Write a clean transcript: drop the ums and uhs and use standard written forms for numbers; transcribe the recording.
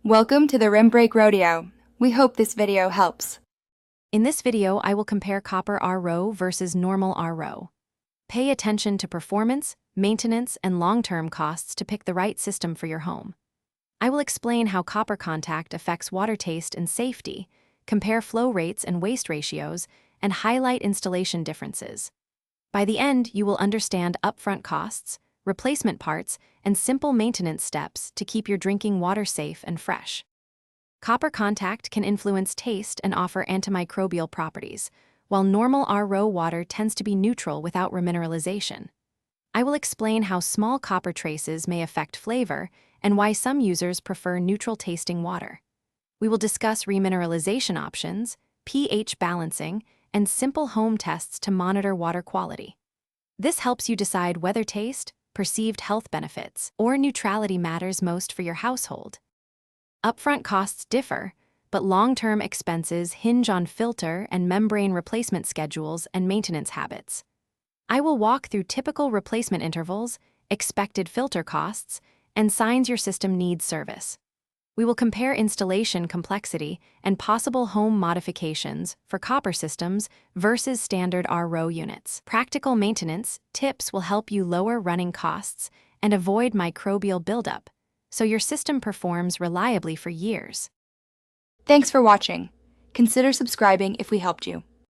Welcome to the Rim Break Rodeo. We hope this video helps. In this video, I will compare copper RO versus normal RO. Pay attention to performance, maintenance, and long-term costs to pick the right system for your home. I will explain how copper contact affects water taste and safety, compare flow rates and waste ratios, and highlight installation differences. By the end, you will understand upfront costs, replacement parts, and simple maintenance steps to keep your drinking water safe and fresh. Copper contact can influence taste and offer antimicrobial properties, while normal RO water tends to be neutral without remineralization. I will explain how small copper traces may affect flavor and why some users prefer neutral-tasting water. We will discuss remineralization options, pH balancing, and simple home tests to monitor water quality. This helps you decide whether taste, perceived health benefits, or neutrality matters most for your household. Upfront costs differ, but long-term expenses hinge on filter and membrane replacement schedules and maintenance habits. I will walk through typical replacement intervals, expected filter costs, and signs your system needs service. We will compare installation complexity and possible home modifications for copper systems versus standard RO units. Practical maintenance tips will help you lower running costs and avoid microbial buildup, so your system performs reliably for years. Thanks for watching. Consider subscribing if we helped you.